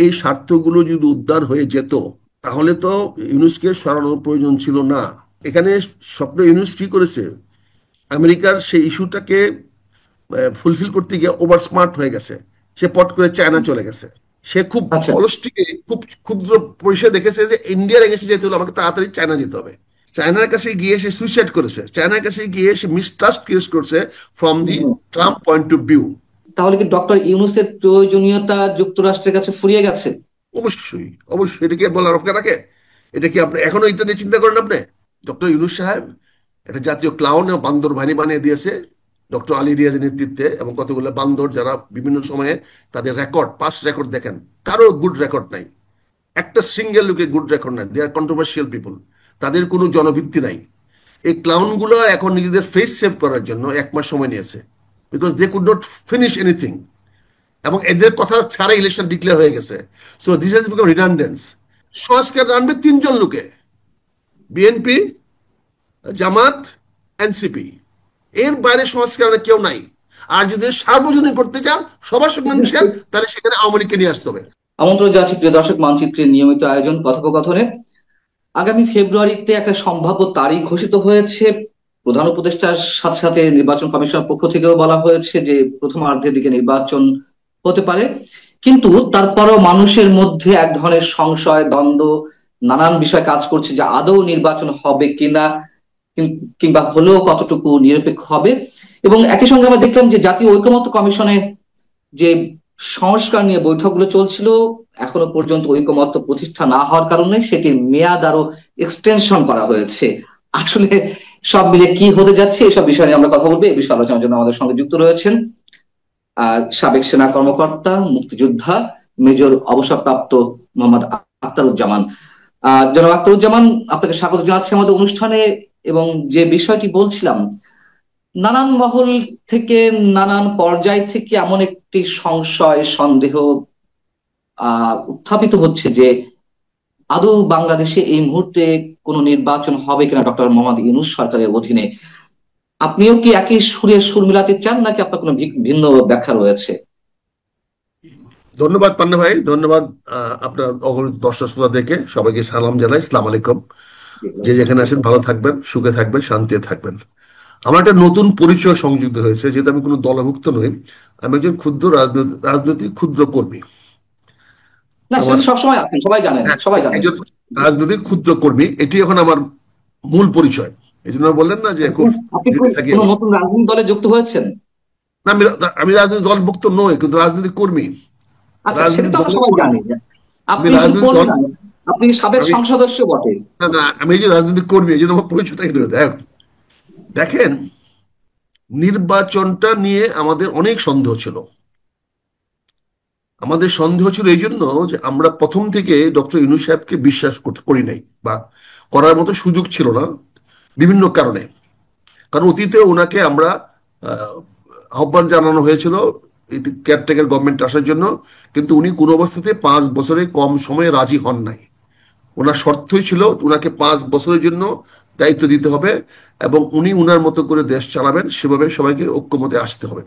এই স্বার্থগুলো যদি উদ্ধার হয়ে যেত তাহলে তো ইউনুসকে সরানোর প্রয়োজন ছিল না। এখানে স্বপ্ন ইউনুস কি করেছে, আমেরিকার সেই ইস্যুটাকে ফুলফিল করতে গিয়ে ওভার স্মার্ট হয়ে গেছে। সে পট করে চায়না চলে গেছে। সে খুব আচ্ছা। অলসটিকে খুব ক্ষুদ্র পরিসরে দেখেছে যে ইন্ডিয়ার এগেন্সে যেতে হলে আমাকে তাড়াতাড়ি চায়না যেতে হবে। চায়নার কাছে গিয়ে সে সুইসাইড করেছে, চায়নার কাছে গিয়ে সে মিসট্রাস্ট ক্রিয়েট করছে from the hmm. Trump point of view. তাহলে কি ডক্টর ইউনূসের প্রয়োজনীয়তা যুক্তরাষ্ট্রের কাছে ফুরিয়ে গেছে? অবশ্যই, অবশ্যই, এটা কি আর বলার অপেক্ষা রাখে? এটা কি আপনি এখনো এটা নিয়ে চিন্তা করেন? আপনি ডক্টর ইউনূস সাহেব একটা জাতীয় ক্লাউন এবং বান্দর বাহিনী বানিয়ে দিয়েছে ডক্টর আলী রিয়াজের নেতৃত্বে, এবং কতগুলো বান্দর যারা বিভিন্ন সময়ে তাদের রেকর্ড, পাস্ট রেকর্ড দেখেন, কারো গুড রেকর্ড নাই। একটা সিঙ্গেল লোকে গুড রেকর্ড নাই। দে আর কন্ট্রোভার্সিয়াল পিপল। তাদের কোনো জনভিত্তি নাই। এই ক্লাউনগুলো এখন নিজেদের ফেস সেভ করার জন্য 1 মাস সময় নিয়েছে, because they could not finish anything, এবং এদের কথা ছাড়া ইলেকশন ডিক্লেয়ার হয়ে গেছে। So this has become redundance. সংস্কার আনবে 3 জন লোকে, বিএনপি, জামাত, এনসিপি। এর বাইরে সংস্কার কেউ নাই। আর যদি সার্বজনীন করতে চান, সবার সঙ্গে নিতে চান, তাহলে সেখানে আওয়ামী লীগকে নিয়ে আসতে হবে। আমন্ত্রণ যাচ্ছি প্রিয় দর্শক, মানচিত্রের নিয়মিত আয়োজন কথোপকথনে। আগামী ফেব্রুয়ারিতে একটা সম্ভাব্য তারিখ ঘোষিত হয়েছে। প্রধান উপদেষ্টার সাথে সাথে নির্বাচন কমিশনের পক্ষ থেকেও বলা হয়েছে যে প্রথমার্ধের দিকে নির্বাচন হতে পারে। কিন্তু তারপরও মানুষের মধ্যে এক ধরনের সংশয়, দ্বন্দ্ব, নানান বিষয় কাজ করছে যে আদৌ নির্বাচন হবে কিনা, কিংবা হলেও কতটুকু নিরপেক্ষ হবে। এবং একই সঙ্গে আমরা দেখলাম যে জাতীয় ঐকমত্য কমিশনে যে সংস্কার নিয়ে বৈঠকগুলো চলছিল, এখনো পর্যন্ত ঐকমত্য প্রতিষ্ঠা না হওয়ার কারণে সেটির মেয়াদ আরো এক্সটেনশন করা হয়েছে। আসলে সব মিলে কি হতে যাচ্ছে, এসব বিষয় নিয়ে আমরা কথা বলবো। এই বিষয়ে আলোচনার জন্য আমাদের সঙ্গে যুক্ত রয়েছেন সাবেক সেনা কর্মকর্তা, মুক্তিযোদ্ধা, মেজর অবসরপ্রাপ্ত মোহাম্মদ আখতারুজ্জামান। জনাব আখতারুজ্জামান, আপনাকে স্বাগত জানাচ্ছি আমাদের অনুষ্ঠানে। এবং যে বিষয়টি বলছিলাম, নানান মহল থেকে, নানান পর্যায় থেকে এমন একটি সংশয়, সন্দেহ উত্থাপিত হচ্ছে যে আদৌ বাংলাদেশে এই মুহূর্তে কোনো নির্বাচন হবে কিনা ডক্টর মোহাম্মদ ইউনূস সরকারের অধীনে। আপনিও কি একই সুরে সুর মিলাতে চান, নাকি আপনার কোনো ভিন্ন ব্যাখ্যা রয়েছে? ধন্যবাদ পান্না ভাই, ধন্যবাদ। আপনার অগণিত দর্শক শ্রোতাদেরকে সবাইকে সালাম জানাই, আসসালামু আলাইকুম। যে যেখানে আছেন ভালো থাকবেন, সুখে থাকবেন, শান্তিতে থাকবেন। আমার একটা নতুন পরিচয় সংযুক্ত হয়েছে, যেহেতু আমি কোনো দলভুক্ত নই। আমি একজন ক্ষুদ্র রাজনৈতিক ক্ষুদ্র কর্মী। না, আমার, সেটা তো সবসময় আছেন, সবাই জানেন, হ্যাঁ, সবাই জানেন। একজন রাজনৈতিক ক্ষুদ্র কর্মী, এটি এখন আমার মূল পরিচয়। এই জন্য বললেন না যে খুব আপনি ঢিলে থাকি কোনো আমি। নতুন রাজনৈতিক দলে যুক্ত হয়েছেন? না, আমি রাজনৈতিক দলভুক্ত নই, কিন্তু রাজনৈতিক কর্মী। আচ্ছা, সেটা রাজনৈতিক তো আমরা দলের সবাই কর্মী। জানি। আমি আপনি শুধু রাজনৈতিক কর্মী দল, নন, আপনি সাবেক আমি, সংসদস্য বটে। না না, আমি এই যে রাজনৈতিক কর্মী, এই জন্য আমার পরিচয়টা কিন্তু দেখেন, নির্বাচনটা নিয়ে আমাদের অনেক সন্দেহ ছিল। আমাদের সন্দেহ ছিল এই জন্য যে আমরা প্রথম থেকে ডক্টর ইউনূস সাহেবকে বিশ্বাস করি নাই, বা করার মতো সুযোগ ছিল না, বিভিন্ন কারণে। কারণ অতীতে ওনাকে আমরা আহ, আহ্বান জানানো হয়েছিল কেয়ারটেকার গভর্নমেন্ট আসার জন্য, কিন্তু উনি কোনো অবস্থাতে 5 বছরে কম সময়ে রাজি হন নাই। ওনার শর্তই ছিল ওনাকে 5 বছরের জন্য দায়িত্ব দিতে হবে, এবং উনি উনার মতো করে দেশ চালাবেন, সেভাবে সবাইকে ঐক্যমতে আসতে হবে।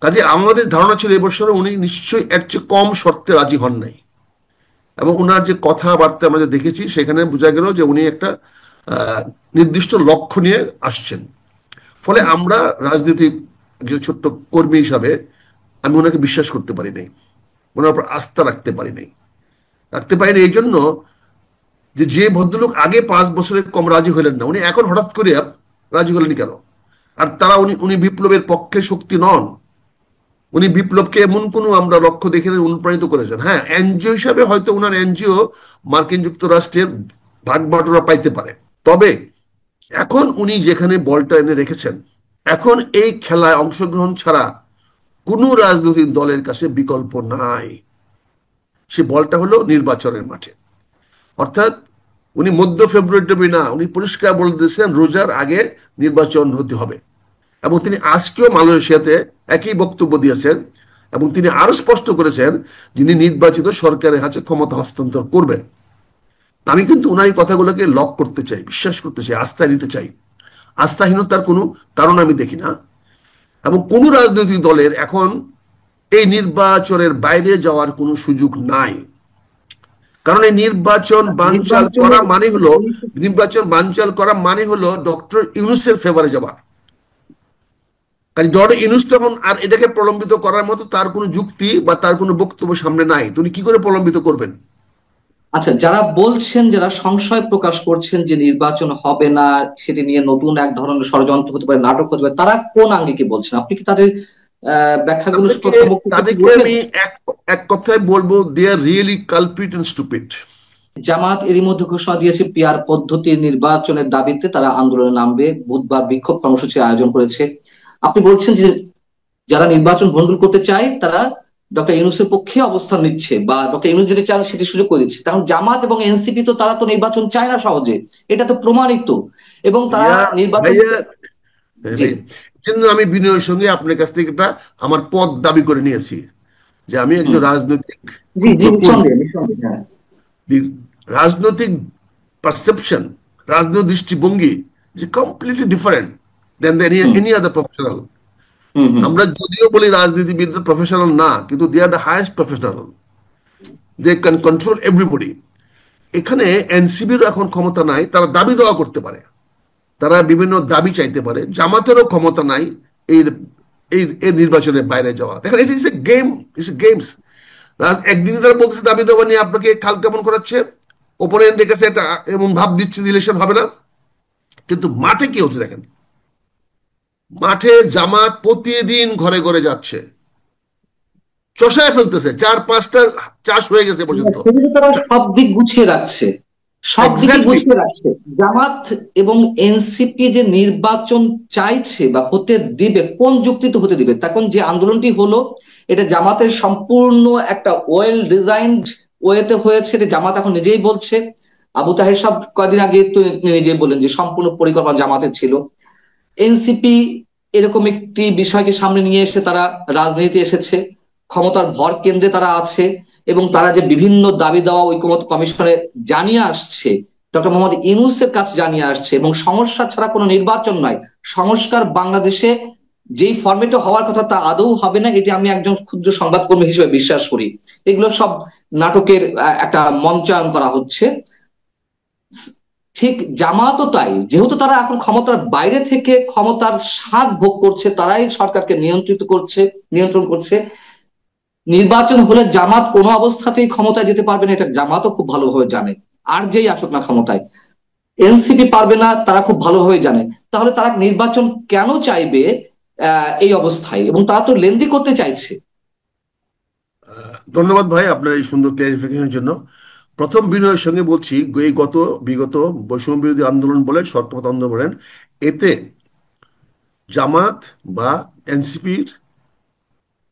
কাজে আমাদের ধারণা ছিল এবছরে উনি নিশ্চয়ই এর চেয়ে কম শর্তে রাজি হন নাই। এবং উনার যে কথাবার্তা আমরা যে দেখেছি, সেখানে বোঝা গেল যে উনি একটা আহ, নির্দিষ্ট লক্ষ্য নিয়ে আসছেন। ফলে আমরা রাজনীতিক যে ছোট্ট কর্মী হিসাবে আমি ওনাকে বিশ্বাস করতে পারি নাই, ওনার উপর আস্থা রাখতে পারিনি এই জন্য যে যে ভদ্রলোক আগে 5 বছরে কম রাজি হলেন না, উনি এখন হঠাৎ করে রাজি হলেন কেন? আর তারা, উনি উনি বিপ্লবের পক্ষে শক্তি নন। উনি বিপ্লবকে এমন কোনো আমরা লক্ষ্য দেখে অনুপ্রাণিত করেছেন। হ্যাঁ, এনজিও হিসাবে হয়তো উনার এনজিও মার্কিন যুক্তরাষ্ট্রের ভাগ বাটোয়ারা পাইতে পারে, তবে এখন উনি যেখানে বলটা এনে রেখেছেন, এখন এই খেলায় অংশগ্রহণ ছাড়া কোনো রাজনৈতিক দলের কাছে বিকল্প নাই। সে বলটা হলো নির্বাচনের মাঠে। অর্থাৎ উনি মধ্য ফেব্রুয়ারি না, উনি পরিষ্কার বলে দিয়েছেন রোজার আগে নির্বাচন হতে হবে। এবং তিনি আজকেও মালয়েশিয়াতে একই বক্তব্য দিয়েছেন, এবং তিনি আরো স্পষ্ট করেছেন যিনি নির্বাচিত সরকারের হাতে ক্ষমতা হস্তান্তর করবেন। আমি কিন্তু ওনার এই কথাগুলোকে লক করতে চাই, বিশ্বাস করতে চাই, আস্থা নিতে চাই। আস্থাহীনতার কোনো কারণ আমি দেখি না। এবং কোন রাজনৈতিক দলের এখন এই নির্বাচনের বাইরে যাওয়ার কোনো সুযোগ নাই। কারণ এই নির্বাচন বানচাল করা মানে হলো ডক্টর ইউনূসের ফেভারে যাওয়া। কাজে ডক্টর ইউনূস তখন আর এটাকে প্রলম্বিত করার মতো তার কোনো যুক্তি বা তার কোনো বক্তব্য সামনে নাই। তিনি কি করে প্রলম্বিত করবেন? আচ্ছা, যারা বলছেন, যারা সংশয় প্রকাশ করছেন যে নির্বাচন হবে না, সেটি নিয়ে নতুন এক ধরনের ষড়যন্ত্র হতে পারে, নাটক হতে পারে, তারা কোন আঙ্গিকে বলছেন? আপনি কি তাদের ব্যাখ্যাগুলো তাদেরকে সম্পর্কে কিছু তাদেরকে বলবেন? আমি এক এক কথায় বলবো, they are really culprit and stupid. Jamaat এরই মধ্যে ঘোষণা দিয়েছে পিআর পদ্ধতির নির্বাচনের দাবিতে তারা আন্দোলনে নামবে, বুধবার বিক্ষোভ কর্মসূচি আয়োজন করেছে। আপনি বলছেন যে যারা নির্বাচন ভণ্ডুল করতে চায় তারা ডক্টর ইউনূসের পক্ষে অবস্থান নিচ্ছে, বা ডক্টর ইউনূস যেটা চান সেটি সুযোগ করে দিচ্ছে। কারণ জামাত এবং এনসিপি তো, তারা তো নির্বাচন চায় না সহজে, এটা তো প্রমাণিত। এবং তারা ইয়া নির্বাচন। ভাইয়া, জি কিন্তু আমি বিনয়ের সঙ্গে আপনার কাছ থেকে একটা আমার পদ দাবি করে নিয়েছি যে আমি হুম একজন রাজনৈতিক জি জি, ক্ষুদ্র কর্মী। নিঃসন্দেহে নিঃসন্দেহে, হ্যাঁ। রাজনৈতিক পারসেপশন, রাজনৈতিক দৃষ্টিভঙ্গি is completely different than hmm any other professional. Hmm hmm আমরা যদিও বলি রাজনীতিবিদরা প্রফেশনাল না, কিন্তু they are the highest professional, they can control everybody. এখানে এনসিবির এখন ক্ষমতা নাই, তারা দাবি দেওয়া করতে পারে, তারা বিভিন্ন দাবি চাইতে পারে। জামাতেরও ক্ষমতা নাই এই এই এই নির্বাচনের বাইরে যাওয়া। দেখেন, ইট ইস এ গেম, ইটস এ গেমস। একদিকে তারা বলতেছে দাবি দেওয়া নিয়ে আপনাকে খাল কেমন করাচ্ছে, ওপোনেন্টের কাছে একটা এমন ভাব দিচ্ছে ইলেকশন হবে না। কিন্তু মাঠে কি হচ্ছে দেখেন, মাঠে জামাত প্রতিদিন ঘরে ঘরে যাচ্ছে, চষায় ফেলতেছে, 4-5টা চাষ হয়ে গেছে পর্যন্ত। সেগুলো তারা সব দিক গুছিয়ে রাখছে, সব দিকে এক্স্যাক্টলি। গুছিয়ে রাখছে। জামাত এবং এনসিপি যে নির্বাচন চাইছে বা হতে দিবে, কোন যুক্তিতে হতে দিবে? তখন যে আন্দোলনটি হলো, এটা জামাতের সম্পূর্ণ একটা ওয়েল ডিজাইনড ওয়েতে হয়েছে, এটা জামাত এখন নিজেই বলছে। আবু তাহের সাহেব কদিন আগে তো নিজেই বলেন যে সম্পূর্ণ পরিকল্পনা জামাতের ছিল। এনসিপি এরকম একটি বিষয়কে সামনে নিয়ে এসে তারা রাজনীতি এসেছে, ক্ষমতার ভর কেন্দ্রে তারা আছে, এবং তারা যে বিভিন্ন দাবি দেওয়া ঐকমত্য কমিশনে জানিয়ে আসছে, ডক্টর মোহাম্মদ ইউনূসের কাছে জানিয়ে আসছে। এবং সংস্কার ছাড়া কোনো নির্বাচন নয়, সংস্কার বাংলাদেশে যেই ফরম্যাটে হওয়ার কথা তা আদৌ হবে না, এটি আমি একজন ক্ষুদ্র সংবাদকর্মী হিসেবে বিশ্বাস করি। এগুলো সব নাটকের একটা মঞ্চায়ন করা হচ্ছে। ঠিক জামাতও তাই, যেহেতু তারা এখন ক্ষমতার বাইরে থেকে ক্ষমতার স্বাদ ভোগ করছে, তারাই সরকারকে নিয়ন্ত্রণ করছে। নির্বাচন হলে জামাত কোনো অবস্থাতেই ক্ষমতায় যেতে পারবে না, এটা জামাতও খুব ভালোভাবে জানে। আর যেই আসুক না ক্ষমতায়, এনসিপি পারবে না, তারা খুব ভালোভাবে জানে। তাহলে তারা নির্বাচন কেন চাইবে এই অবস্থায়? এবং তারা তো লেনদি করতে চাইছে। ধন্যবাদ ভাই আপনার এই সুন্দর ক্লারিফিকেশনের জন্য। প্রথম বিনয়ের সঙ্গে বলছি, এই বিগত বৈষম্য বিরোধী আন্দোলন বলেন, সরকার আন্দোলন বলেন, এতে জামাত বা এনসিপির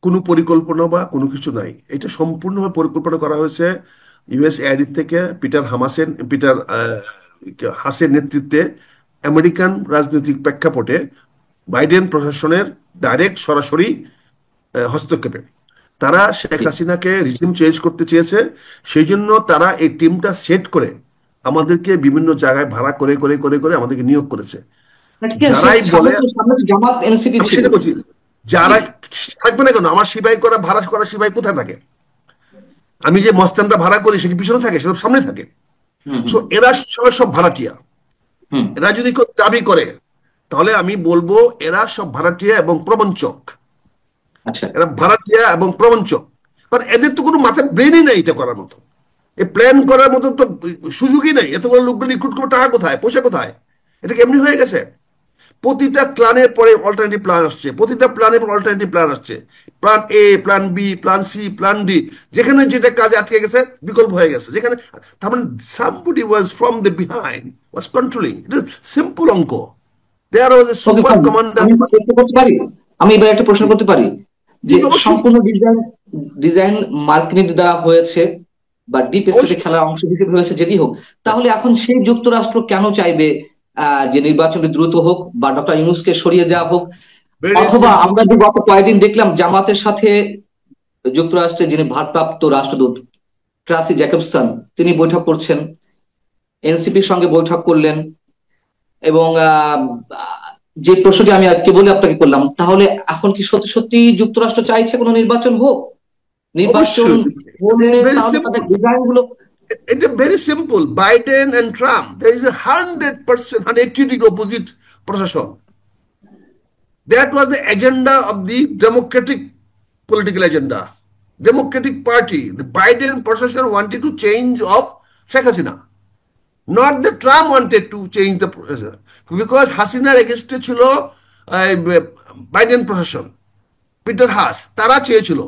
কোনো পরিকল্পনা বা কোনো কিছু নাই। এটা সম্পূর্ণভাবে পরিকল্পনা করা হয়েছে ইউএস এয়ারির থেকে পিটার হাসের নেতৃত্বে আমেরিকান রাজনৈতিক প্রেক্ষাপটে বাইডেন প্রশাসনের ডাইরেক্ট সরাসরি হস্তক্ষেপে তারা শেখ হাসিনাকে রিজিম চেঞ্জ করতে চেয়েছে। সেই জন্য তারা এই টিমটা সেট করে আমাদেরকে বিভিন্ন জায়গায় ভাড়া করে করে করে করে আমাদেরকে নিয়োগ করেছে। ঠিক আছে, যারাই সামনে বলে, তো সামনে তো জামাত এনসিপি আমি ছিল। সেটা বলছি, জি। যারা থাকবে না কেন, আমার সিপাই করা ভাড়া করা সিপাই কোথায় থাকে? আমি যে মস্তানটা ভাড়া করি সে কি পিছনে থাকে? সে সামনে থাকে। হুম হুম সো এরা সব ভাড়াটিয়া। হুম। এরা যদি কেউ দাবি করে তাহলে আমি বলবো এরা সব ভাড়াটিয়া এবং প্রবঞ্চক। আচ্ছা। এরা ভাড়াটিয়া এবং প্রবঞ্চক। কারণ এদের তো কোনো মাথায় ব্রেনই নেই এটা করার মতো, এই প্ল্যান করার মতো তো সুযোগই নেই। এতগুলো লোকগুলো রিক্রুট করবে, টাকা কোথায়, পয়সা কোথায়? এটা কেমনি হয়ে গেছে? প্রতিটা প্ল্যানের পরে অল্টারনেটিভ প্ল্যান আসছে, প্রতিটা প্ল্যানের পর অল্টারনেটিভ প্ল্যান আসছে। Plan A, plan B, plan C, plan D, যেখানে যেটা কাজে আটকে গেছে বিকল্প হয়ে গেছে। যেখানে তার মানে somebody was from the behind was controlling. It is simple অঙ্ক। There was a okay super fine, commander আমি who একটা was, প্রশ্ন করতে পারি? আমি এবার একটা প্রশ্ন করতে পারি জি যে অবশ্যই, সম্পূর্ণ ডিজাইন ডিজাইন মার্কেট দ্বারা হয়েছে, বা ডিপ স্টেটে অবশ্যই। খেলার অংশ হিসেবে হয়েছে, যেটি হোক, তাহলে এখন সেই যুক্তরাষ্ট্র কেন চাইবে যে নির্বাচনটি দ্রুত হোক বা ডক্টর ইউনূসকে সরিয়ে দেওয়া হোক? ভেরি অথবা সিম্পল। আমরা যে গত কয়েকদিন দেখলাম জামাতের সাথে যুক্তরাষ্ট্রের যিনি ভারপ্রাপ্ত রাষ্ট্রদূত ট্রাসি জ্যাকবসন, তিনি বৈঠক করছেন, এনসিপির সঙ্গে বৈঠক করলেন। এবং যে প্রশ্নটি আমি আজকে বলে আপনাকে করলাম, তাহলে এখন কি সত্যি সত্যি যুক্তরাষ্ট্র চাইছে কোনো নির্বাচন হোক? নির্বাচন অবশ্যই, হলে ভেরি তাহলে তাদের সিম্পল, ডিজাইন গুলো। এটা very simple. Biden and Trump, there is a 100% 180-degree opposite প্রশাসন। That was the agenda of the Democratic political agenda, Democratic Party. The Biden procession wanted to change of Sheikh Hasina, not the Trump wanted to change the procession, because Hasinaর এগেইনস্টে ছিল Biden প্রশাসন, Peter Haas, তারা চেয়েছিল।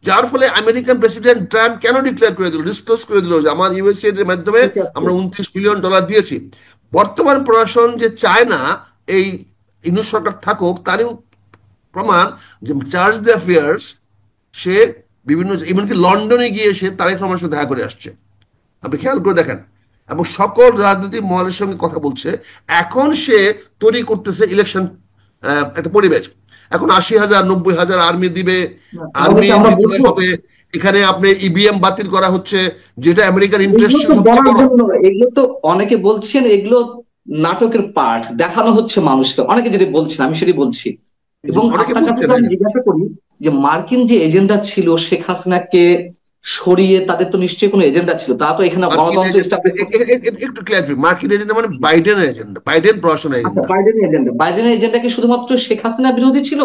যার ফলে American president Trump কেন declare করে দিল, disclose করে দিল যে আমার ইউএসএ এর মাধ্যমে ঠিক আছে। আমরা $29 বিলিয়ন দিয়েছি। বর্তমান প্রশাসন যে চায় না এই ইউনুস সরকার থাকুক, তারই প্রমাণ যে চার্জ দ্য অ্যাফেয়ার্স সে বিভিন্ন, এমনকি লন্ডনে গিয়ে সে তারেক রহমানের সাথে দেখা করে আসছে, আপনি খেয়াল করে দেখেন, এবং সকল রাজনৈতিক মহলের সঙ্গে কথা বলছে। এখন সে তৈরি করতেছে ইলেকশন একটা পরিবেশ। এখন 80,000 90,000 আর্মি দিবে, তাহলে আর্মি কি আমরা ডিপ্লয় বলবো, হবে, এখানে আপনি ইভিএম বাতিল করা হচ্ছে, যেটা আমেরিকার এগুলো ইন্টারেস্ট তো সবচেয়ে বলার বড়। জন্য, এগুলো তো অনেকে বলছেন এগুলো নাটকের পার্ট, দেখানো হচ্ছে মানুষকে, অনেকে যেটা বলছেন আমি সেটাই বলছি। এবং অনেকে আপনার কাছে বলছে তো না, আমি জিজ্ঞাসা করি যে মার্কিন যে এজেন্ডা ছিল শেখ হাসিনাকে সরিয়ে, তাদের তো নিশ্চয়ই কোনো এজেন্ডা ছিল, তা তো এখানে মার্কিন গণতন্ত্র এজেন্ডা স্টাবলিশ। একটু ক্লিয়ার, মার্কিন এজেন্ডা মানে বাইডেনের এজেন্ডা, বাইডেন প্রশাসনের আচ্ছা, এজেন্ডা। বাইডেনের এজেন্ডা কি শুধুমাত্র শেখ হাসিনা বিরোধী ছিল,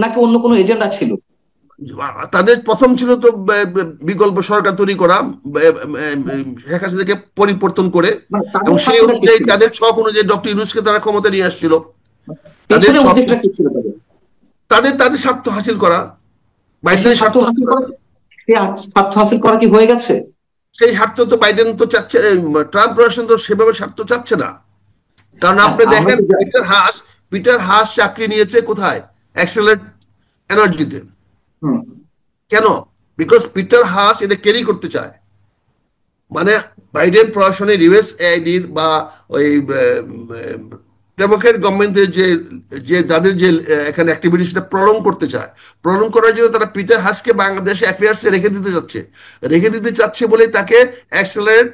নাকি অন্য কোনো এজেন্ডা ছিল? তাদের প্রথম ছিল তো বিকল্প সরকার তৈরি করা, শেখ হাসিনাকে পরিবর্তন করে, মানে এবং তাদের সেই স্বার্থটা কি অনুযায়ী ছিল? তাদের ছক অনুযায়ী ডক্টর ইউনূসকে তারা ক্ষমতা নিয়ে আসছিল। তাদের পেছনে ছক, উদ্দেশ্যটা কি ছিল তাদের? তাদের তাদের স্বার্থ হাসিল করা, সেই বাইডেনের স্বার্থ স্বার্থ হাসিল হাসিল করা। করা, সেই স্বার্থ হাসিল করা কি হয়ে গেছে? সেই স্বার্থ তো বাইডেন তো চাচ্ছে, ট্রাম্প প্রশাসন তো সেভাবে স্বার্থ চাচ্ছে না। কারণ হ্যাঁ, আপনি আমরা দেখেন তো পিটার হাস চাকরি নিয়েছে কোথায়? অ্যাক্সেলারেট এনার্জিতে। হুম, কেন? বিকজ পিটার হাস এটা ক্যারি করতে চায়। মানে বাইডেন প্রশাসনের ইউএসএআইডির বা ওই ডেমোক্রেট গভর্নমেন্টের যে যে তাদের যে এখানে অ্যাক্টিভিটি, সেটা প্রলং করতে চায়। প্রলং করার জন্য তারা পিটার হাসকে বাংলাদেশ অ্যাফেয়ার্সে রেখে দিতে চাচ্ছে বলে তাকে অ্যাক্সেলারেট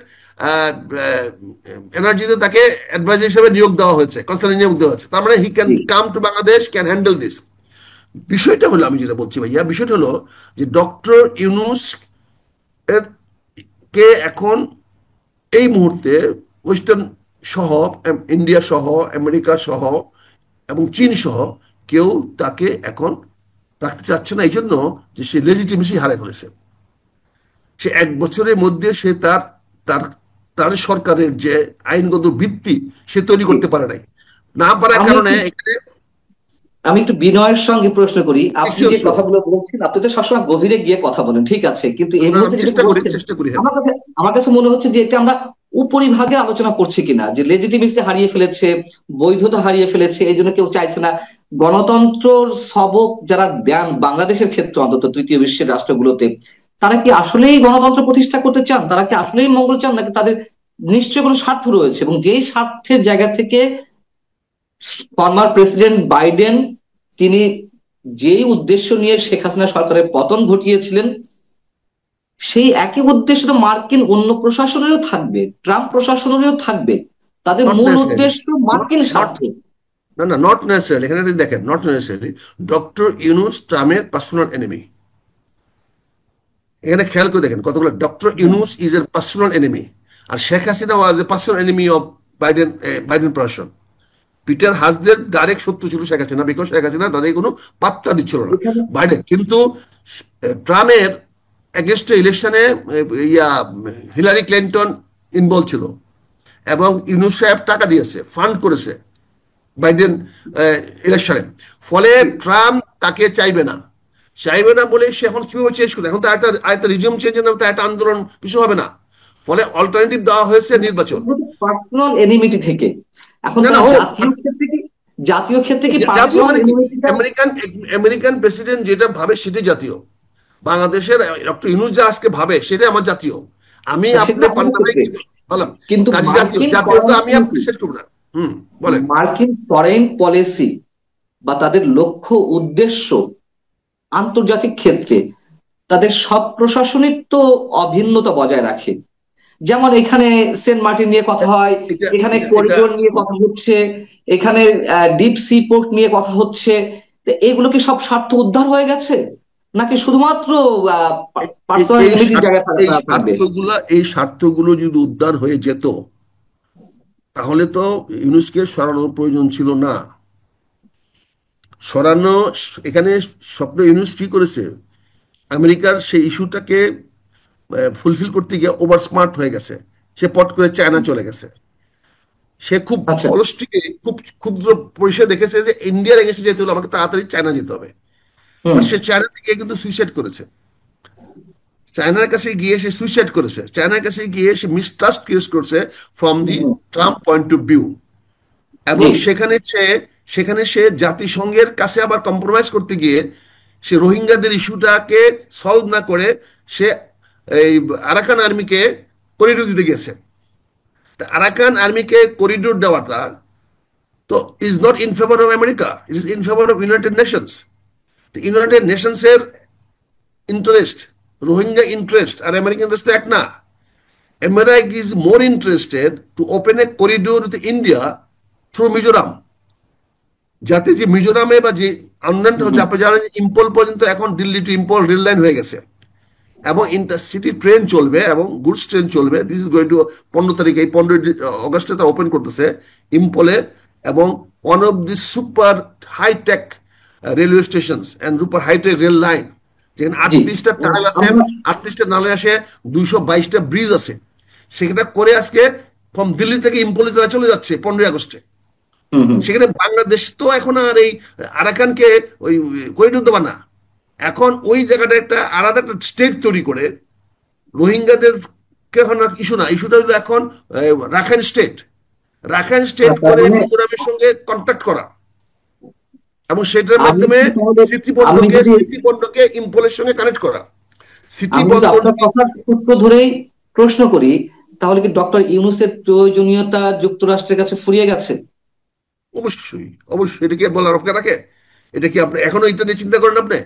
এনার্জিতে তাকে অ্যাডভাইজার হিসেবে নিয়োগ দেওয়া হয়েছে, কনসালটেন্ট নিয়োগ দেওয়া হয়েছে। তার মানে হি ক্যান জি। Come to Bangladesh, can handle this. বিষয়টা হলো, আমি যেটা বলছি ভাইয়া, বিষয়টা হলো যে ডক্টর ইউনূস এর কে এখন এই মুহূর্তে ওয়েস্টার্ন সহ, ইন্ডিয়া সহ, আমেরিকা সহ এবং চীন সহ কেউ তাকে এখন রাখতে চাচ্ছে না, এই জন্য যে সে লেজিটিমেসি হারিয়ে ফেলেছে। সে 1 বছরের মধ্যে সে তার তার তার সরকারের যে আইনগত ভিত্তি সে তৈরি জি। করতে পারে নাই। না পারার আমি কারণে একটু এখানে আমি একটু বিনয়ের সঙ্গে প্রশ্ন করি, আপনি শিওর যে শিওর কথাগুলো বলছেন, আপনি তো সবসময় গভীরে গিয়ে কথা বলেন, ঠিক আছে, কিন্তু এই মুহূর্তে আমি যেটা চেষ্টা করি, বলছেন, হ্যাঁ। আমার কাছে মনে হচ্ছে যে এটা আমরা উপরিভাগে আলোচনা করছি কিনা, যে লেজিটিমেসি হারিয়ে ফেলেছে, বৈধতা হারিয়ে ফেলেছে, এই জন্য কেউ চাইছে না। গণতন্ত্রর সবক যারা দেন বাংলাদেশের ক্ষেত্রে, অন্তত তৃতীয় বিশ্বের রাষ্ট্রগুলোতে, তারা কি আসলেই গণতন্ত্র প্রতিষ্ঠা করতে চান? তারা কি আসলেই মঙ্গল চান, নাকি তাদের নিশ্চয়ই কোনো স্বার্থ রয়েছে? এবং যেই স্বার্থের জায়গা থেকে ফর্মার প্রেসিডেন্ট বাইডেন, তিনি যেই উদ্দেশ্য নিয়ে শেখ হাসিনা সরকারের পতন ঘটিয়েছিলেন, সেই একই উদ্দেশ্য তো মার্কিন অন্য প্রশাসনেরও থাকবে, ট্রাম্প প্রশাসনেরও থাকবে। তাদের নট মূল নেসেসারি, উদ্দেশ্য মার্কিন নট, স্বার্থ। না না, নট নেসেসারি। এখানে দেখেন, নট নেসেসারি। ডক্টর ইউনূস ট্রাম্পের পার্সোনাল এনিমি। এখানে খেয়াল করে দেখেন কতগুলো, ডক্টর ইউনূস ইজ এর পার্সোনাল এনিমি, আর Sheikh Hasina was a personal enemy of Biden প্রশাসন। পিটার হাসদের ডাইরেক্ট শত্রু ছিল শেখ হাসিনা, বিকজ শেখ হাসিনা তাদের কোনো পাত্তা দিচ্ছিল না এখানে বাইডেন। কিন্তু ট্রাম্পের এগেনস্টে ইলেকশনে ইয়া হিলারি ক্লিন্টন ইনভলভ ছিল, এবং ইউনূস সাহেব টাকা দিয়েছে, ফান্ড করেছে বাইডেন ইলেকশনে। ফলে ট্রাম্প তাকে চাইবে না বলে সে এখন কিভাবে চেঞ্জ করবে? এখন তো একটা রিজিউম চেঞ্জ না, তো একটা আন্দোলন কিছু হবে না। ফলে অল্টারনেটিভ দেওয়া হয়েছে নির্বাচন। পার্সোনাল এনিমিটি থেকে এখন না না, তারা হোক জাতীয় ক্ষেত্রে কি জাতীয় পার্সোনাল মানে কি, এনিমিটিটা? আমেরিকান প্রেসিডেন্ট যেটা ভাবে সেটাই জাতীয়। বাংলাদেশের ডক্টর ইউনূস যা আজকে ভাবে সেটাই আমার জাতীয়। আমি সেটা আপনি আমাদের পান্না ভাই ক্ষেত্রে, বললাম কিন্তু কাজী জাতীয়, মার্কিন জাতীয় তো ফরেন আমি আপনি নীতি, শেষ করবো না। বলেন। মার্কিন ফরেন পলিসি বা তাদের লক্ষ্য উদ্দেশ্য আন্তর্জাতিক ক্ষেত্রে, তাদের সব প্রশাসনিক তো অভিন্নতা বজায় রাখে। যেমন এখানে সেন্ট মার্টিন নিয়ে কথা হয়, এটা এখানে এটা এটা করিডোর নিয়ে কথা হচ্ছে, এখানে ডিপ সি পোর্ট নিয়ে কথা হচ্ছে। তো এগুলো কি সব স্বার্থ উদ্ধার হয়ে গেছে, নাকি শুধুমাত্র পার্সোনাল ইউনিটির জায়গায় থাকবে? এই স্বার্থগুলো যদি উদ্ধার হয়ে যেত তাহলে তো ইউনুসকে সরানোর প্রয়োজন ছিল না। সরানো, এখানে স্বপ্ন ইউনুস কি করেছে, আমেরিকার সেই ইস্যুটাকে ফুলফিল করতে গিয়ে ওভার স্মার্ট হয়ে গেছে। সে পট করে চায়না চলে গেছে। সে খুব আচ্ছা। হলস্টিকে খুব ক্ষুদ্র পরিসরে দেখেছে যে ইন্ডিয়ার এগেন্সে যেতে হলে আমাকে তাড়াতাড়ি চায়না যেতে হবে। হুম। বাট সে চায়না থেকে কিন্তু সুইসাইড করেছে। চায়নার কাছে গিয়ে সে সুইসাইড করেছে, চায়নার কাছে গিয়ে সে মিসট্রাস্ট ক্রিয়েট করছে from the hmm, Trump point of view. এবং জি। সেখানে সে জাতিসংঘের কাছে আবার কম্প্রোমাইজ করতে গিয়ে সে রোহিঙ্গাদের ইস্যুটাকে সলভ না করে সে এই আরাকান আর্মিকে করিডোর দিতে গেছে। তা আরাকান আর্মিকে করিডোর দেওয়াটা তো is not in favour of America, it is in favour of United Nations. United Nations এর ইন্টারেস্ট, রোহিঙ্গা ইন্টারেস্ট আর আমেরিকান ইন্টারেস্ট এক না। America is more interested to open a corridor with India through Mizoram, যাতে যে মিজোরামে বা যে অন্যান্য হুম, হুম, যারা ইম্পল পর্যন্ত এখন Delhi to Imphal rail line হয়ে গেছে এবং ইন্টারসিটি ট্রেন চলবে এবং গুডস ট্রেন চলবে। দিস ইজ গোয়িং টু 15 তারিখে, এই 15 আগস্টে তা ওপেন করতেছে ইম্পলে। এবং one of the super hi-tech railway station and super hi-tech rail line, যেখানে জি। 38টা টানেল আছে, আমরা 38টা নালে আসে, 222টা ব্রিজ আছে। সেটা করে আজকে ফ্রম দিল্লি থেকে ইম্পলে তারা চলে যাচ্ছে 15 আগস্টে। হুম, হুম। সেখানে বাংলাদেশ তো এখন আর এই আরাকানকে ওই করিডোর দেবা না। এখন ওই জায়গাটা একটা আলাদা একটা স্টেট তৈরি করে রোহিঙ্গাদের এখন ইস্যু না, ইস্যুটা হলো এখন রাখাইন স্টেট, রাখাইন স্টেট তার করে মানে মিজোরামের সঙ্গে কন্ট্যাক্ট করা এবং সেটার আমি মাধ্যমে যদি তাহলে আমি স্মৃতিপণ্ডকে যদি স্মৃতিপণ্ডকে ইম্পলের সঙ্গে কানেক্ট করা। আমি যদি স্মৃতিপণ্ড আপনার যদি কথার সূত্র ধরেই প্রশ্ন করি, তাহলে কি ডক্টর ইউনূসের প্রয়োজনীয়তা যুক্তরাষ্ট্রের কাছে ফুরিয়ে গেছে? অবশ্যই, অবশ্যই, এটা কি আর বলার অপেক্ষা রাখে? এটা কি আপনি এখনো এটা নিয়ে চিন্তা করেন? আপনি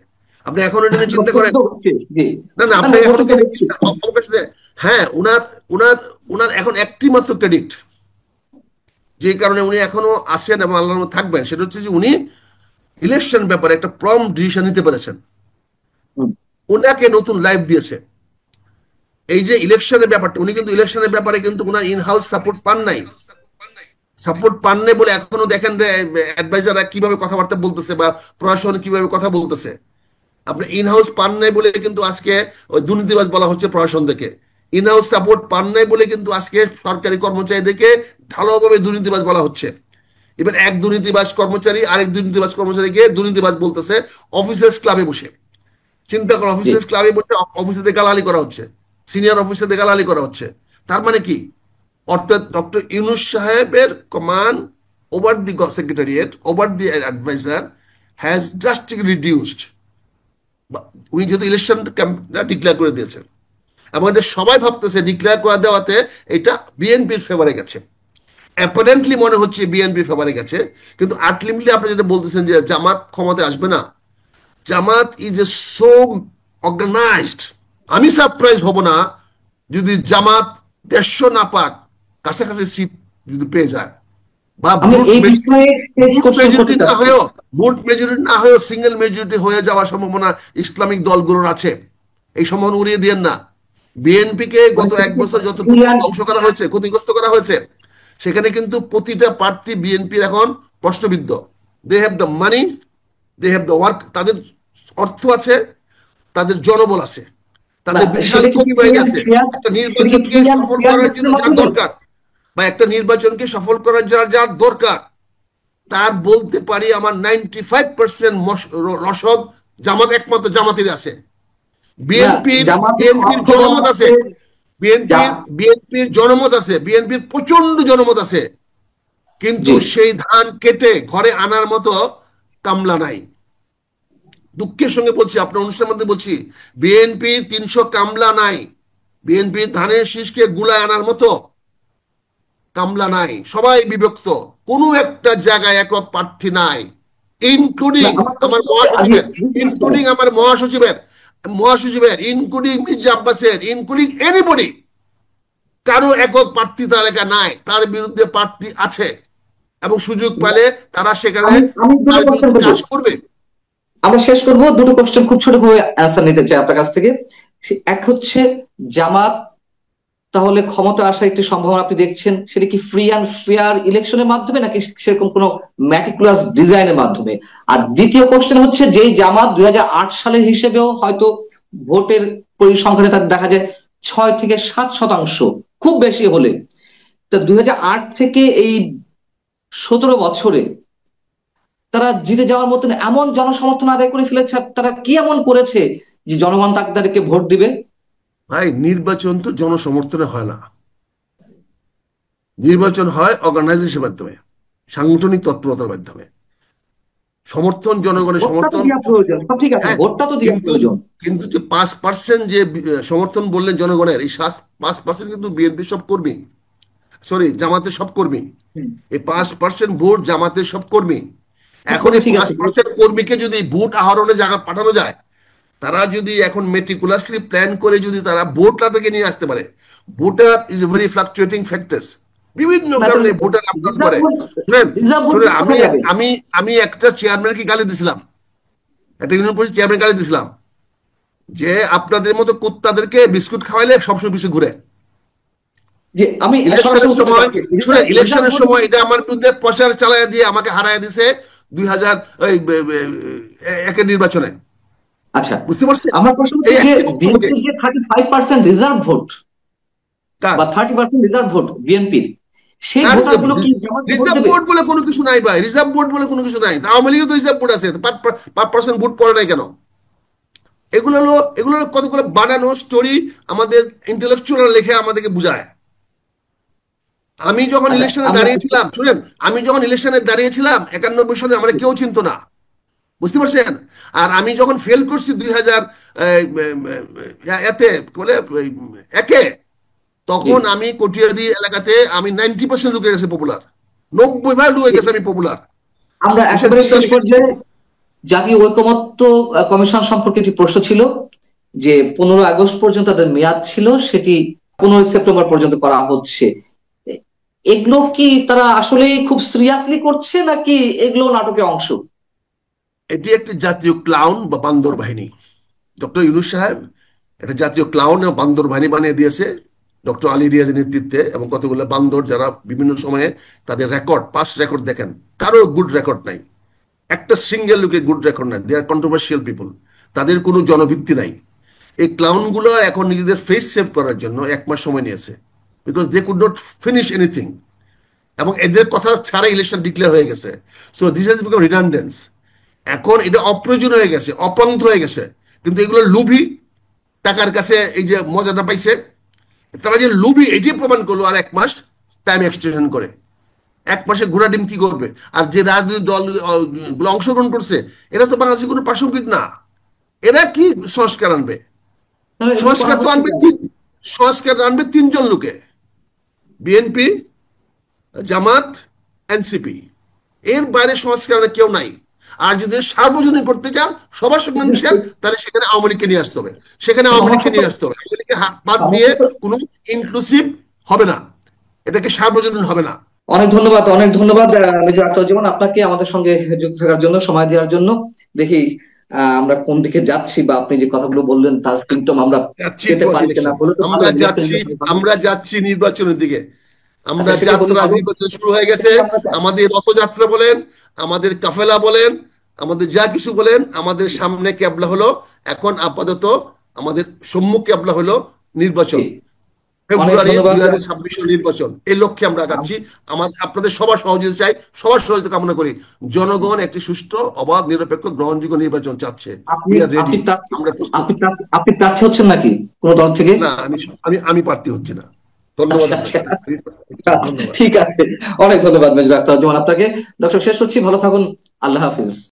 আপনি এখনো এটা নিয়ে চিন্তা করতে করেন? তো হচ্ছে, জি। না না, না আপনি না, এখনো করতে কি তো এটা হচ্ছে। অবকাশ আছে? হ্যাঁ, উনার উনার উনার এখন একটি মাত্র ক্রেডিট, যে কারণে উনি এখনো আছেন এবং আল্লাহর মধ্যে থাকবেন, সেটা হচ্ছে যে উনি ইলেকশন ব্যাপারে একটা প্রম্পট ডিসিশন নিতে পেরেছেন। হুম। ওনাকে নতুন লাইফ দিয়েছে এই যে ইলেকশনের ব্যাপারটা। উনি কিন্তু ইলেকশনের ব্যাপারে কিন্তু উনার ইন হাউস সাপোর্ট পান নাই। সাপোর্ট পান নাই বলে এখনো দেখেন যে অ্যাডভাইজাররা কিভাবে কথাবার্তা বলতেছে বা প্রশাসন কিভাবে কথা বলতেছে। আপনি ইন হাউস পান নাই বলে কিন্তু আজকে ওই দুর্নীতিবাজ বলা হচ্ছে প্রশাসন থেকে। ইন হাউস সাপোর্ট পান নাই বলে কিন্তু আজকে সরকারি কর্মচারীদেরকে ঢালাওভাবে দুর্নীতিবাজ বলা হচ্ছে। এবার এক দুর্নীতিবাজ কর্মচারী আরেক দুর্নীতিবাজ কর্মচারীকে দুর্নীতিবাজ বলতেছে অফিসার্স ক্লাবে বসে। চিন্তা করো, জি। অফিসার্স ক্লাবে বসে অফিসে গালালি করা হচ্ছে, সিনিয়র অফিসে গালালি করা হচ্ছে। তার মানে কি? অর্থাৎ ডক্টর ইউনুস সাহেবের command over the secretariat, over the adviser has drastically reduced. উনি যেহেতু ইলেকশন ডিক্লেয়ার করে দিয়েছেন এবং এটা সবাই ভাবতেছে ডিক্লেয়ার করে দেওয়াতে এটা বিএনপির ফেভারে গেছে। অ্যাপারেন্টলি মনে হচ্ছে বিএনপির ফেভারে গেছে, কিন্তু আলটিমেটলি আপনি যেটা বলতেছেন যে জামাত ক্ষমতায় আসবে না, জামাত ইজ এ সো অর্গানাইজড। আমি সারপ্রাইজ হব না যদি জামাত 150 না পাক, কাছাকাছি সিট যদি পেয়ে যায় বা আমি ভোট এই বিষয়ে শেষ ভোট কোশ্চেন করতে মেজরিটি না চাচ্ছি। হয়েও ভোট মেজরিটি না হয়েও সিঙ্গেল মেজরিটি হয়ে যাওয়ার সম্ভাবনা ইসলামিক দলগুলোর আছে। এই সম্ভাবনা উড়িয়ে দিয়েন না। বিএনপি কে মানে গত এক সেক্ষেত্রে বছর যতটুকু ইন্ডিয়ান ধ্বংস করা হয়েছে, ক্ষতিগ্রস্ত করা হয়েছে, সেখানে কিন্তু প্রতিটা প্রার্থী বিএনপির এখন প্রশ্নবিদ্ধ। They have the money, they have the work, তাদের অর্থ আছে, তাদের জনবল আছে, না, তাদের বিশাল সেটা কি কর্মী বাহিনী ক্লিয়ার আছে। ক্লিয়ার একটা সেটা কি নির্বাচনকে ক্লিয়ার সফল ক্লিয়ার করার জন্য লিস্টের যার মাধ্যমে? দরকার বা একটা নির্বাচনকে সফল করার যার যার দরকার, তার বলতে পারি আমার 95% রসদ জামাত, একমাত্র জামাতের আছে। না, বিএনপির জামাতের বিএনপির অর্থ জনমত আছে, আছে। বিএনপির যা- বিএনপির জনমত আছে, বিএনপির প্রচন্ড জনমত আছে, কিন্তু জি। সেই ধান কেটে ঘরে আনার মতো কামলা নাই। দুঃখের সঙ্গে বলছি, আপনার অনুষ্ঠানের মধ্যে বলছি, বিএনপির 300 কামলা নাই, বিএনপির ধানের শীষকে গুলায় আনার মতো কামলা নাই। সবাই বিভক্ত, কোনো একটা জায়গায় একক প্রার্থী নাই, না, ইনক্লুডিং আমার আমার প্রশ্ন হচ্ছে আগে মহাসচিবের, ইনক্লুডিং আমার মহাসচিবের, ইনক্লুডিং মির্জা আব্বাসের, ইনক্লুডিং এনিবডি। কারো একক প্রার্থী তালিকা নাই, তার বিরুদ্ধে প্রার্থী আছে, এবং সুযোগ পেলে তারা সেখানে আমি দুটো কোশ্চেন করবো, কাজ করবে। আমরা শেষ করব, দুটো কোশ্চেন খুব ছোট করে অ্যান্সার নিতে চাই আপনার কাছ থেকে। এক হচ্ছে, জামাত তাহলে ক্ষমতা আসার একটি সম্ভাবনা আপনি দেখছেন, সেটা কি ফ্রি অ্যান্ড ফেয়ার ইলেকশনের মাধ্যমে নাকি সেরকম কোনো ম্যাটিকুলাস ডিজাইনের মাধ্যমে? আর দ্বিতীয় কোশ্চেন হচ্ছে, যেই জামাত 2008 সালের হিসেবেও হয়তো ভোটের পরিসংখ্যানে তার দেখা যায় 6 থেকে 7%, খুব বেশি হলে, তা 2008 থেকে এই 17 বছরে তারা জিতে যাওয়ার মতন এমন জনসমর্থন আদায় করে ফেলেছে, তারা কি এমন করেছে যে জনগণ তাদেরকে ভোট দিবে? ভাই, নির্বাচন তো জনসমর্থনে হয় না, নির্বাচন হয় অর্গানাইজেশনের মাধ্যমে, সাংগঠনিক তৎপরতার মাধ্যমে। সমর্থন, জনগণের ভোটটা তো সমর্থন। দেওয়া প্রয়োজন, সব ঠিক আছে, হ্যাঁ, ভোটটা তো দেওয়া কিন্তু প্রয়োজন। কিন্তু যে 5% যে সমর্থন বললেন জনগণের, এই 5% কিন্তু বিএনপি সব কর্মী, সরি জামাতের সব কর্মী। হুম, এই 5% ভোট জামাতের সব কর্মী। এখন কথা এই ঠিক পাঁচ আছে। পার্সেন্ট কর্মীকে যদি ভোট আহরণে জায়গা পাঠানো যায়, তারা যদি এখন মেটিকুলাসলি প্ল্যান করে যদি তারা ভোটারকে নিয়ে আসতে পারে। Voter is a very fluctuating factors, বিভিন্ন না, কারণে তাহলে ভোটার আপ ডাউন রিজার্ভ করে। ভোট, শুনেন, রিজার্ভ ভোট শুনেন, আমি কোথায় যাবে? আমি আমি একটা চেয়ারম্যানকে গালি দিছিলাম, একটা ইউনিয়ন পরিষদ চেয়ারম্যান গালি দিছিলাম, যে আপনাদের মতো কুত্তাদেরকে বিস্কুট খাওয়াইলে সবসময় পিছু ঘুরে। যে আমি সরাসরি ইলেকশনের উত্তরটা সময়, চাচ্ছি, শুনেন, রিজার্ভ ইলেকশনের ভোট। সময় এটা আমার বিরুদ্ধে প্রচার চালায় দিয়ে আমাকে হারায় দিছে 2000 একের নির্বাচনে। আচ্ছা, বুঝতে পারছেন? আমার প্রশ্ন এই হচ্ছে যে একটি বক্তব্যকে বিএনপির যে 35% রিজার্ভ ভোট কার বা 30% রিজার্ভ ভোট বিএনপির, সেই কার ভোটার গুলো কি জামাতে ভোট রিজার্ভ দেবে? বোর্ড বলে কোনো কিছু নাই ভাই, রিজার্ভ বোর্ড বলে কোনো কিছু নাই। আওয়ামী লীগে তো রিজার্ভ বোর্ড আছে, 5% ভোট পড়ে নাই কেন? এগুলো হলো কতগুলো বানানো স্টোরি, আমাদের ইন্টেলেকচুয়াল লেখে আমাদেরকে বুঝায়। আমি যখন আচ্ছা, ইলেকশনে আমরা দাঁড়িয়েছিলাম, শুনেন, আমি যখন ইলেকশনে দাঁড়িয়েছিলাম 91 সালে, আমরা কেউ চিনতো না। বুঝতে পারছেন? আর আমি যখন ফেল করছি 2000 এতে বলে একে, জি, তখন আমি কটিয়াদি এলাকাতে আমি 90% লোক হয়ে গেছে পপুলার, 90% লোক হয়ে জি, গেছে আমি পপুলার। আমরা এসব একেবারে কিন্তু শেষ আমি পর্যায়ে জাতীয় ঐকমত্য কমিশন সম্পর্কে একটি প্রশ্ন ছিল, যে 15 আগস্ট পর্যন্ত তাদের মেয়াদ ছিল, সেটি 15 সেপ্টেম্বর পর্যন্ত করা হচ্ছে। এগুলো কি তারা আসলে খুব সিরিয়াসলি করছে, নাকি এগুলো নাটকের অংশ? এটি একটি জাতীয় ক্লাউন বা বান্দর বাহিনী। ডক্টর ইউনূস সাহেব একটা জাতীয় ক্লাউন এবং বান্দর বাহিনী বানিয়ে দিয়েছে ডক্টর আলী রিয়াজের নেতৃত্বে, এবং কতগুলো বান্দর যারা বিভিন্ন সময়ে তাদের রেকর্ড, পাস্ট রেকর্ড দেখেন, কারো গুড রেকর্ড নাই, একটা সিঙ্গেল লোকের গুড রেকর্ড নাই। দে আর কন্ট্রোভার্সিয়াল পিপল, তাদের কোনো জনভিত্তি নাই। এই ক্লাউনগুলো এখন নিজেদের ফেস সেভ করার জন্য 1 মাস সময় নিয়েছে, because they could not finish anything, এবং এদের কথা ছাড়া ইলেকশন ডিক্লেয়ার হয়ে গেছে। So this has become redundance. এখন এটা অপ্রয়োজন হয়ে গেছে, অপন্থ হয়ে গেছে। কিন্তু এগুলো লোভী, টাকার কাছে এই যে মজাটা পাইছে, তারা যে লোভী এটি প্রমাণ করলো, আর 1 মাস টাইম এক্সটেনশন করে। 1 মাসে ঘোড়া ডিম কি করবে? আর যে রাজনৈতিক দল গুলো অংশগ্রহণ করছে, এরা তো বাংলাদেশের কোনো প্রাসঙ্গিক না। এরা কি সংস্কার আনবে? তাহলে এগুলো করা সংস্কার তো হচ্ছে আনবে কেন? সংস্কার আনবে 3জন লোকে, বিএনপি, জামাত, এনসিপি। এর বাইরে সংস্কার কেউ নাই। আর যদি সার্বজনীন করতে চান, সবার সঙ্গে নিতে চান, তাহলে সেখানে আওয়ামী লীগকে নিয়ে আসতে হবে, সেখানে আওয়ামী লীগকে সমস্যা তো, নিয়ে আসতে হবে। আওয়ামী লীগকে বাদ দিয়ে সমস্যা তো। কোনো ইনক্লুসিভ হবে না, এটাকে সার্বজনীন হবে না। অনেক ধন্যবাদ, অনেক ধন্যবাদ মেজর আখতারুজ্জামান আপনাকে আমাদের সঙ্গে যুক্ত থাকার জন্য, সময় দেওয়ার জন্য। দেখি আমরা কোন দিকে যাচ্ছি, বা আপনি যে কথাগুলো বললেন তার সিমটম আমরা যাচ্ছি পেতে টুয়ার্ডস পারি কিনা, ইলেকশন, বলে তো ভালো আমরা লাগবে একটা যাচ্ছি, নির্বাচন পাবো। আমরা যাচ্ছি নির্বাচনের দিকে। আমরা আচ্ছা, সেটা বলুন যাত্রা, ভালো, নির্বাচন শুরু হয়ে গেছে। সেটাই আমরা চাই। আমাদের রথযাত্রা বলেন, আমাদের কাফেলা বলেন, আমাদের যা কিছু বলেন, আমাদের সামনে ক্যাবলা হলো এখন আপাতত, আমাদের সম্মুখ ক্যাবলা হলো নির্বাচন, জি, অনেক ফেব্রুয়ারি ধন্যবাদ। 2026 নির্বাচন। এই লক্ষ্যে আমরা আগাচ্ছি। আপনাদের সবার সহযোগিতা চাই, সবার সহযোগিতা কামনা করি। জনগণ একটি সুষ্ঠু, অবাধ, নিরপেক্ষ, গ্রহণযোগ্য নির্বাচন চাচ্ছে। আপনি উই আর রেডি, আপনি প্রার্থী, আমরা প্রস্তুত। আপনি প্রার্থী হচ্ছেন নাকি কোন দল থেকে? না, আমি আমি আমি প্রার্থী হচ্ছি না। ধন্যবাদ আচ্ছা, আচ্ছা, আপনাকে, ধন্যবাদ। ঠিক আছে। অনেক ধন্যবাদ মেজর আখতারুজ্জামান আপনাকে। দর্শক, শেষ করছি, ভালো থাকুন, আল্লাহ হাফিজ।